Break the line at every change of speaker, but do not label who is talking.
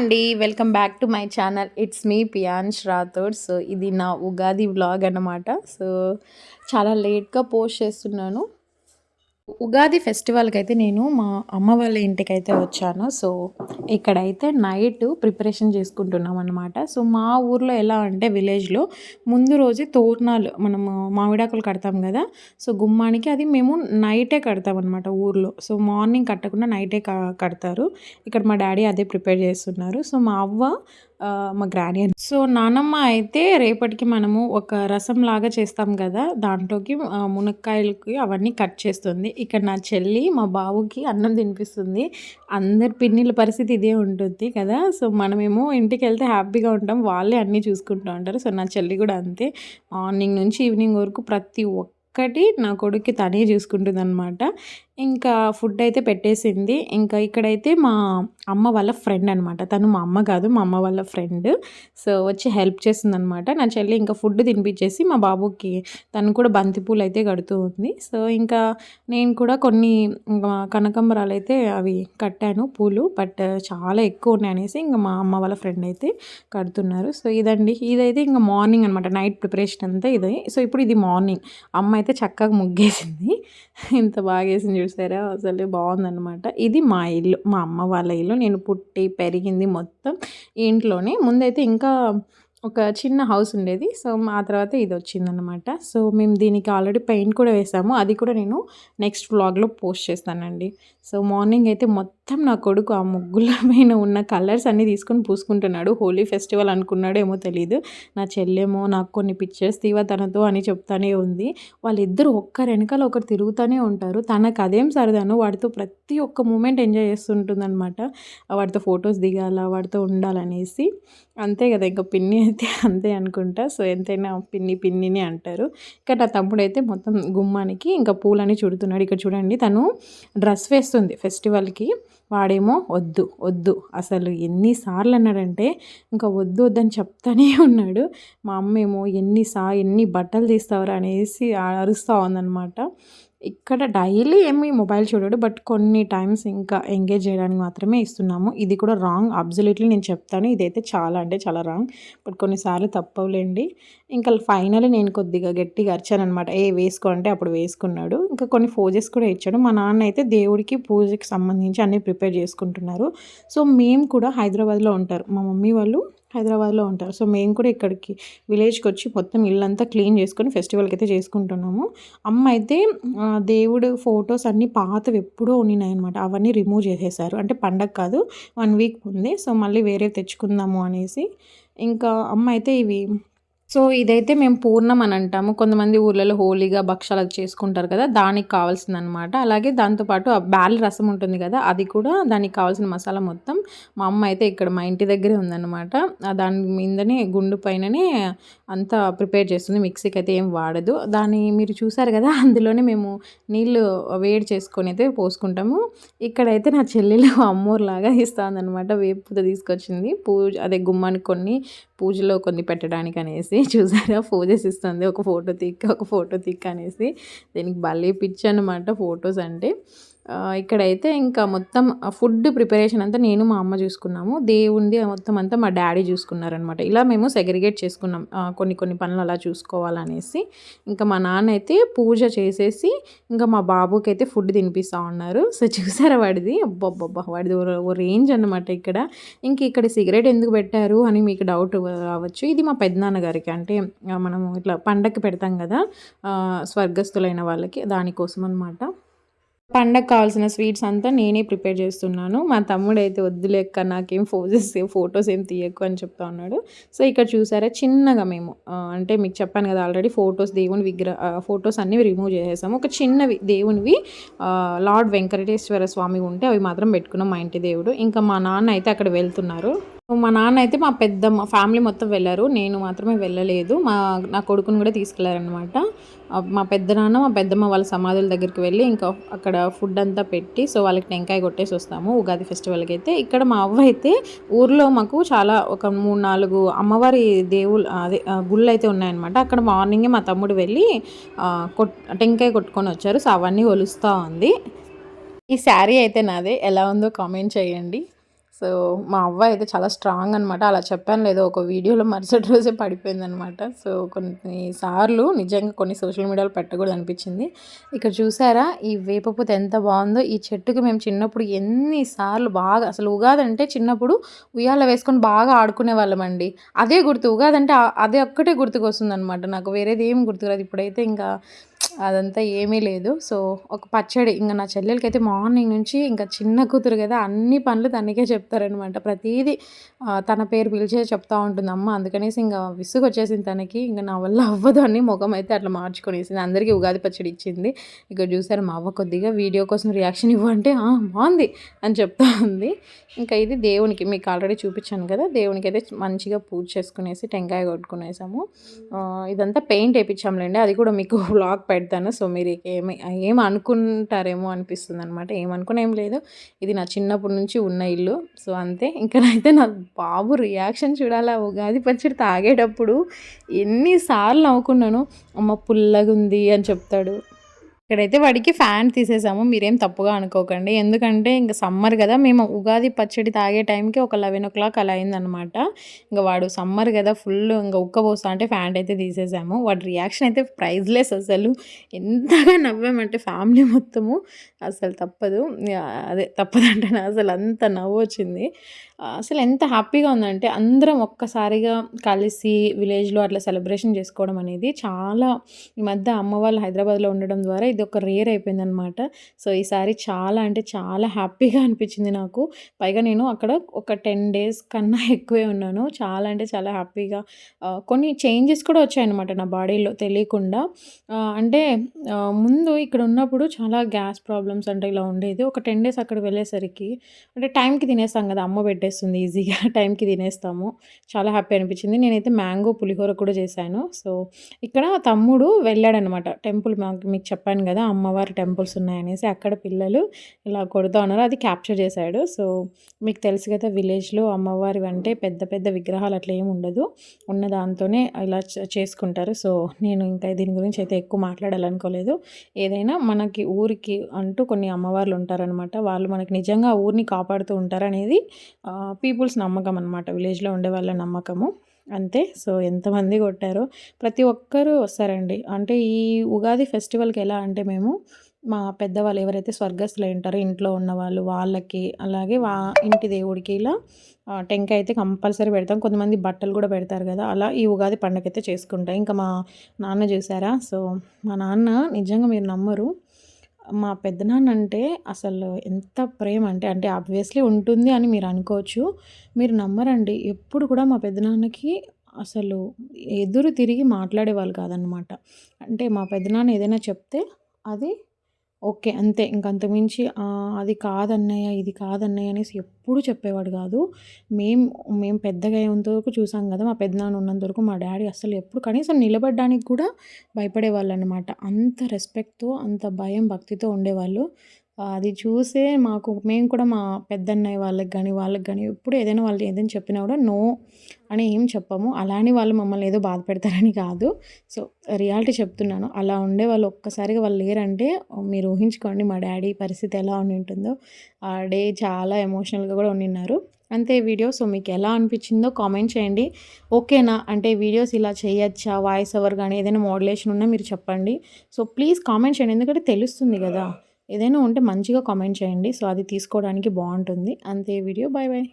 అండి. Welcome back to my channel. It's me Piyansh Rathod. So, ఇది నా ఉగాది వ్లాగ్ అన్నమాట. సో, చాలా లేట్‌గా పోస్ట్ చేస్తున్నాను. ఉగాది ఫెస్టివల్‌కైతే నేను మా అమ్మ వాళ్ళ ఇంటికైతే వచ్చాను. సో, ఇక్కడైతే నైట్ ప్రిపరేషన్ చేసుకుంటున్నామనమాట. సో, మా ఊర్లో ఎలా అంటే విలేజ్‌లో ముందు రోజే తోరణాలు మనము మామిడాకులు కడతాం గదా! సో, గుమ్మానికి అది మేము నైటే కడతామనమాట ఊర్లో. సో, మార్నింగ్ కట్టకుండా నైటే కడతారు. ఇక్కడ మా డ్యాడీ అదే ప్రిపేర్ చేస్తున్నారు. సో, మా అవ్వ మా గ్రానీ సో, నానమ్మ అయితే రేపటికి మనము ఒక రసంలాగా చేస్తాం గదా! దాంట్లోకి మునక్కాయలకి అవన్నీ కట్ చేస్తుంది. ఇక్కడ నా చెల్లి మా బాబుకి అన్నం తినిపిస్తుంది. అందరి పిన్నిల పరిస్థితి ఇదే ఉంటుంది కదా! సో, మనమేమో ఇంటికెళ్తే హ్యాపీగా ఉంటాం. వాళ్ళే అన్నీ చూసుకుంటూ ఉంటారు. సో, నా చెల్లి కూడా అంతే. మార్నింగ్ నుంచి ఈవినింగ్ వరకు ప్రతి ఒక్కటి నా కొడుక్కి తనే చూసుకుంటుందనమాట. ఇంకా ఫుడ్ అయితే పెట్టేసింది. ఇంకా ఇక్కడైతే మా అమ్మ వాళ్ళ ఫ్రెండ్ అనమాట. తను మా అమ్మ కాదు, మా అమ్మ వాళ్ళ ఫ్రెండ్. సో, వచ్చి హెల్ప్ చేస్తుందనమాట. నా చెల్లి ఇంకా ఫుడ్ తినిపించేసి మా బాబుకి తను కూడా బంతి పూలు అయితే కడుతూ ఉంది. సో, ఇంకా నేను కూడా కొన్ని కనకాంబరాలు అయితే అవి కట్టాను పూలు. బట్ చాలా ఎక్కువ ఉన్నాయి అనేసి ఇంకా మా అమ్మ వాళ్ళ ఫ్రెండ్ అయితే కడుతున్నారు. సో, ఇదండి. ఇదైతే ఇంకా మార్నింగ్ అనమాట. నైట్ ప్రిపరేషన్ అంతా ఇదే. సో, ఇప్పుడు ఇది మార్నింగ్. అమ్మ అయితే చక్కగా ముగ్గేసింది. ఇంత బాగా వేసింది చూసారా, అసలు బాగుందనమాట. ఇది మా ఇల్లు, మా అమ్మ వాళ్ళ ఇల్లు. నేను పుట్టి పెరిగింది మొత్తం ఇంట్లోనే. ముందైతే ఇంకా ఒక చిన్న హౌస్ ఉండేది. సో, ఆ తర్వాత ఇది వచ్చిందనమాట. సో, మేము దీనికి ఆల్రెడీ పెయింట్ కూడా వేసాము. అది కూడా నేను నెక్స్ట్ వ్లాగ్లో పోస్ట్ చేస్తానండి. సో, మార్నింగ్ అయితే మొత్తం నా కొడుకు ఆ ముగ్గుల పైన ఉన్న కలర్స్ అన్నీ తీసుకొని పూసుకుంటున్నాడు. హోలీ ఫెస్టివల్ అనుకున్నాడో ఏమో తెలీదు. నా చెల్లేమో నాకు కొన్ని పిక్చర్స్ తీవా తనతో అని చెప్తానే ఉంది. వాళ్ళిద్దరూ ఒక్కరు వెనకాల ఒకరు తిరుగుతూనే ఉంటారు. తనకు అదేం సరదానో వాడితో ప్రతి ఒక్క మూమెంట్ ఎంజాయ్ చేస్తుంటుందన్నమాట. వాడితో ఫొటోస్ దిగాల, వాడితో ఉండాలనేసి. అంతే కదా, ఇంకా పిన్ని అయితే అంతే అనుకుంటా. సో, ఎంతైనా పిన్ని పిన్నినే అంటారు. ఇక్కడ నా తమ్ముడైతే మొత్తం గుమ్మానికి ఇంకా పూలని చుడుతున్నాడు. ఇక్కడ చూడండి, తను డ్రెస్ వేస్తుంది ఫెస్టివల్కి. వాడేమో వద్దు వద్దు అసలు ఎన్నిసార్లు అన్నాడంటే ఇంకా వద్దు వద్దని చెప్తానే ఉన్నాడు. మా అమ్మ ఏమో ఎన్ని బట్టలు తీస్తావరా అనేసి అరుస్తూ ఉందన్నమాట. ఇక్కడ డైలీ ఏమి మొబైల్ చూడడు. బట్ కొన్ని టైమ్స్ ఇంకా ఎంగేజ్ చేయడానికి మాత్రమే ఇస్తున్నాము. ఇది కూడా రాంగ్, అబ్జల్యూట్లీ నేను చెప్తాను. ఇదైతే చాలా అంటే చాలా రాంగ్. బట్ కొన్నిసార్లు తప్పవులేండి. ఇంకా ఫైనల్లీ నేను కొద్దిగా గట్టిగా అరిచాననమాట. వేసుకో అంటే అప్పుడు వేసుకున్నాడు. ఇంకా కొన్ని ఫోజెస్ కూడా ఇచ్చాడు. మా నాన్న అయితే దేవుడికి పూజకి సంబంధించి అన్నీ ప్రిపేర్ చేసుకుంటున్నారు. సో, మేము కూడా హైదరాబాద్లో ఉంటారు. మా మమ్మీ వాళ్ళు హైదరాబాద్లో ఉంటారు. సో, మేము కూడా ఇక్కడికి విలేజ్కి వచ్చి మొత్తం ఇల్లంతా క్లీన్ చేసుకొని ఫెస్టివల్కి అయితే చేసుకుంటున్నాము. అమ్మ అయితే దేవుడు ఫొటోస్ అన్నీ పాతవి ఎప్పుడో ఉన్నాయన్నమాట. అవన్నీ రిమూవ్ చేసేసారు. అంటే పండగ కాదు, 1 వీక్ ఉంది. సో, మళ్ళీ వేరే తెచ్చుకుందాము అనేసి ఇంకా అమ్మ అయితే ఇవి. సో, ఇదైతే మేము పూర్ణం అని అంటాము. కొంతమంది ఊర్లలో హోలీగా భక్షాలు అది చేసుకుంటారు కదా! దానికి కావాల్సిందనమాట. అలాగే దాంతోపాటు ఆ బ్యాల్ రసం ఉంటుంది కదా! అది కూడా దానికి కావాల్సిన మసాలా మొత్తం మా అమ్మ అయితే ఇక్కడ మా ఇంటి దగ్గరే ఉందన్నమాట. దాని మీదనే గుండు పైననే అంతా ప్రిపేర్ చేస్తుంది. మిక్సీకి అయితే ఏం వాడదు. దాన్ని మీరు చూసారు కదా! అందులోనే మేము నీళ్ళు వేడి చేసుకొని అయితే పోసుకుంటాము. ఇక్కడైతే నా చెల్లెలు అమ్మోరులాగా ఇస్తుందనమాట. వేపుతో తీసుకొచ్చింది. అదే గుమ్మానికి పూజలో కొన్ని పెట్టడానికి అనేసి. చూసారా, ఫోజెస్ ఇస్తుంది. ఒక ఫోటో తిక్క అనేసి. దీనికి భలే పిచ్చి అనమాట ఫొటోస్ అంటే. ఇక్కడైతే ఇంకా మొత్తం ఫుడ్ ప్రిపరేషన్ అంతా నేను మా అమ్మ చూసుకున్నాము. దేవుంది మొత్తం అంతా మా డాడీ చూసుకున్నారనమాట. ఇలా మేము సెగ్రిగేట్ చేసుకున్నాం. కొన్ని పనులు అలా చూసుకోవాలనేసి. ఇంకా మా నాన్న అయితే పూజ చేసేసి ఇంకా మా బాబుకి అయితే ఫుడ్ తినిపిస్తూ ఉన్నారు. సో, చూసారా వాడిది, అబ్బబ్బబ్బా వాడిది ఓ రేంజ్ అనమాట ఇక్కడ. ఇక్కడ సిగరెట్ ఎందుకు పెట్టారు అని మీకు డౌట్ రావచ్చు. ఇది మా పెద్దనాన్నగారికి, అంటే మనము ఇట్లా పండగకి పెడతాం కదా స్వర్గస్థులైన వాళ్ళకి, దానికోసం అనమాట. పండగకి కావాల్సిన స్వీట్స్ అంతా నేనే ప్రిపేర్ చేస్తున్నాను. మా తమ్ముడైతే వద్దులేక్క నాకేం ఫొటోస్ ఏం తీయకు అని చెప్తా ఉన్నాడు. సో, ఇక్కడ చూసారా చిన్నగా మేము అంటే మీకు చెప్పాను కదా ఆల్రెడీ, దేవుని ఫొటోస్ అన్నీ రిమూవ్ చేసేసాము. ఒక చిన్నవి దేవునివి లార్డ్ వెంకటేశ్వర స్వామి ఉంటే అవి మాత్రం పెట్టుకున్నాం, మా ఇంటి దేవుడు. ఇంకా మా నాన్న అయితే అక్కడ వెళ్తున్నారు. మా నాన్న అయితే మా ఫ్యామిలీ మొత్తం వెళ్ళారు. నేను మాత్రమే వెళ్ళలేదు. నా కొడుకుని కూడా తీసుకెళ్లారనమాట. మా పెద్దనాన్న మా పెద్దమ్మ వాళ్ళ సమాధుల దగ్గరికి వెళ్ళి ఇంకా అక్కడ ఫుడ్ అంతా పెట్టి, సో, వాళ్ళకి టెంకాయ కొట్టేసి వస్తాము ఉగాది ఫెస్టివల్కి అయితే. ఇక్కడ మా అవ్వ అయితే ఊర్లో మాకు చాలా ఒక 3-4 అమ్మవారి అదే గుళ్ళు అయితే ఉన్నాయన్నమాట. అక్కడ మార్నింగే మా తమ్ముడు వెళ్ళి టెంకాయ కొట్టుకొని వచ్చారు. సో, అవన్నీ ఒలుస్తూ ఉంది. ఈ శారీ అయితే నాదే. ఎలా ఉందో కామెంట్ చేయండి. సో మా అవ్వ అయితే చాలా స్ట్రాంగ్ అనమాట. అలా చెప్పాను లేదో ఒక వీడియోలో మరుసటి రోజే పడిపోయిందనమాట. సో కొన్నిసార్లు నిజంగా కొన్ని సోషల్ మీడియాలో పెట్టకూడదు అనిపించింది. ఇక్కడ చూసారా ఈ వేప పూత ఎంత బాగుందో. ఈ చెట్టుకి మేము చిన్నప్పుడు ఎన్నిసార్లు బాగా అసలు ఉగాది అంటే చిన్నప్పుడు ఉయ్యాల వేసుకొని బాగా ఆడుకునే వాళ్ళమండి. అదే గుర్తు ఉగాది అంటే అదే ఒక్కటే గుర్తుకొస్తుందనమాట. నాకు వేరేది ఏం గుర్తుకురాదు. ఇప్పుడైతే ఇంకా అదంతా ఏమీ లేదు. సో ఒక పచ్చడి ఇంక నా చెల్లెలకైతే మార్నింగ్ నుంచి ఇంకా చిన్న కూతురు కదా అన్ని పనులు తనకే చెప్తారనమాట. ప్రతీదీ తన పేరు పిలిచే చెప్తా ఉంటుంది అమ్మ. అందుకనేసి ఇంక విసుగొచ్చేసింది తనకి. ఇంక నా వల్ల అవ్వదు అని మొఖం అయితే అట్లా మార్చుకొనేసింది. అందరికీ ఉగాది పచ్చడి ఇచ్చింది. ఇక్కడ చూసారు మా అవ్వ కొద్దిగా వీడియో కోసం రియాక్షన్ ఇవ్వంటే బాగుంది అని చెప్తా ఉంది. ఇంకా ఇది దేవునికి మీకు ఆల్రెడీ చూపించాను కదా, దేవునికి అయితే మంచిగా పూజ చేసుకునేసి టెంకాయ కొట్టుకునేసాము. ఇదంతా పెయింట్ వేయించాంలేండి, అది కూడా మీకు వ్లాగ్ పెడతాను. సో మీరు ఏమి అనుకుంటారేమో అనిపిస్తుంది అనమాట. ఏమనుకుని ఏం లేదు, ఇది నా చిన్నప్పటి నుంచి ఉన్న ఇల్లు. సో అంతే. ఇంకనైతే నా బాబు రియాక్షన్ చూడాలా, ఉగాది పచ్చడి తాగేటప్పుడు ఎన్నిసార్లు నవ్వుకున్నాను. అమ్మ పుల్లగా ఉంది అని చెప్తాడు. ఇక్కడైతే వాడికి ఫ్యాన్ తీసేసాము, మీరేం తప్పుగా అనుకోకండి. ఎందుకంటే ఇంక సమ్మర్ కదా, మేము ఉగాది పచ్చడి తాగే టైంకి ఒక 11 అలా అయిందనమాట. ఇంకా వాడు సమ్మర్ కదా ఫుల్ ఇంకా ఉక్కబోస్తా అంటే ఫ్యాన్ అయితే తీసేసాము. వాడి రియాక్షన్ అయితే ప్రైజ్లెస్ అసలు. ఎంతగా నవ్వామంటే ఫ్యామిలీ మొత్తము. అసలు తప్పదు, అదే తప్పదంటే అసలు అంత నవ్వు వచ్చింది. అసలు ఎంత హ్యాపీగా ఉందంటే అందరం ఒక్కసారిగా కలిసి విలేజ్లో అట్లా సెలబ్రేషన్ చేసుకోవడం అనేది చాలా, ఈ మధ్య అమ్మ వాళ్ళు హైదరాబాద్లో ఉండడం ద్వారా ఇది ఒక రేర్ అయిపోయిందనమాట. సో ఈసారి చాలా అంటే చాలా హ్యాపీగా అనిపించింది నాకు. పైగా నేను అక్కడ ఒక 10 డేస్ కన్నా ఎక్కువే ఉన్నాను. చాలా అంటే చాలా హ్యాపీగా కొన్ని చేంజెస్ కూడా వచ్చాయన్నమాట నా బాడీలో తెలియకుండా. అంటే ముందు ఇక్కడ ఉన్నప్పుడు చాలా గ్యాస్ ప్రాబ్లమ్స్ అంటే ఇలా ఉండేది. ఒక 10 డేస్ అక్కడ వెళ్ళేసరికి అంటే టైంకి తినేస్తాం కదా, అమ్మ పెట్టేస్తుంది ఈజీగా, టైంకి తినేస్తాము. చాలా హ్యాపీ అనిపించింది. నేనైతే మ్యాంగో పులిహోర కూడా చేశాను. సో ఇక్కడ తమ్ముడు వెళ్ళాడనమాట టెంపుల్, మీకు చెప్పాను కదా అమ్మవారి టెంపుల్స్ ఉన్నాయనేసి, అక్కడ పిల్లలు ఇలా కొడుతూ ఉన్నారు, అది క్యాప్చర్ చేశాడు. సో మీకు తెలుసు కదా విలేజ్లో అమ్మవారి అంటే పెద్ద పెద్ద విగ్రహాలు అట్లా ఏమి ఉండదు, ఉన్న దాంతోనే ఇలా చేసుకుంటారు. సో నేను ఇంకా దీని గురించి అయితే ఎక్కువ మాట్లాడాలనుకోలేదు. ఏదైనా మనకి ఊరికి అంటూ కొన్ని అమ్మవార్లు ఉంటారనమాట, వాళ్ళు మనకి నిజంగా ఊరిని కాపాడుతూ ఉంటారు అనేది పీపుల్స్ నమ్మకం అనమాట, విలేజ్లో ఉండే వాళ్ళ నమ్మకము అంతే. సో ఎంతమంది కొట్టారో ప్రతి ఒక్కరూ వస్తారండి. అంటే ఈ ఉగాది ఫెస్టివల్కి ఎలా అంటే మేము మా పెద్దవాళ్ళు ఎవరైతే స్వర్గస్థులు ఉంటారో ఇంట్లో ఉన్నవాళ్ళు వాళ్ళకి, అలాగే ఇంటి దేవుడికి ఇలా టెంకాయ అయితే కంపల్సరీ పెడతాం. కొంతమంది బట్టలు కూడా పెడతారు కదా, అలా ఈ ఉగాది పండుగ అయితే చేసుకుంటాం. ఇంకా మా నాన్న చూసారా, సో మా నాన్న నిజంగా మీరు నమ్మరు, మా పెద్దనాన్న అంటే అసలు ఎంత ప్రేమ అంటే అంటే ఆబ్వియస్లీ ఉంటుంది అని మీరు అనుకోవచ్చు, మీరు నమ్మరండి. ఎప్పుడు కూడా మా పెద్దనాన్నకి అసలు ఎదురు తిరిగి మాట్లాడేవాళ్ళు కాదనమాట. అంటే మా పెద్దనాన్న ఏదైనా చెప్తే అది ఓకే అంతే. ఇంక అంతకుమించి అది కాదన్నయ్య, ఇది కాదన్నయ్య అనేసి ఎప్పుడూ చెప్పేవాడు కాదు. మేము మేము పెద్దగా అయ్యేంత వరకు చూసాం కదా, మా పెద్దనాన్న ఉన్నంత వరకు మా డ్యాడీ అస్సలు ఎప్పుడు కనీసం నిలబడడానికి కూడా భయపడేవాళ్ళనమాట. అంత రెస్పెక్ట్‌తో, అంత భయం, భక్తితో ఉండేవాళ్ళు. అది చూసే మేము కూడా మా పెద్దన్నయ్య వాళ్ళకి గానీ ఎప్పుడు ఏదైనా వాళ్ళు ఏదైనా చెప్పినా కూడా నో అని ఏం చెప్పము. అలా అని వాళ్ళు మమ్మల్ని ఏదో బాధ పెడతారని కాదు. సో రియాలిటీ చెప్తున్నాను. అలా ఉండేవాళ్ళు ఒక్కసారిగా వాళ్ళు లేరంటే మీరు ఊహించుకోండి మా డ్యాడీ పరిస్థితి ఎలా ఉండింటుందో. ఆ డే చాలా ఎమోషనల్‌గా కూడా ఉండిన్నారు. అంతే వీడియో. సో మీకు ఎలా అనిపించిందో కామెంట్ చేయండి. ఓకేనా అంటే వీడియోస్ ఇలా చేయొచ్చా, వాయిస్ ఓవర్ కానీ ఏదైనా మోడ్యులేషన్ ఉన్నా మీరు చెప్పండి. సో ప్లీజ్ కామెంట్ చేయండి, ఎందుకంటే తెలుస్తుంది కదా, ఏదైనా ఉంటే మంచిగా కామెంట్ చేయండి. సో అది తీసుకోవడానికి బాగుంటుంది. అంతే వీడియో. Bye bye.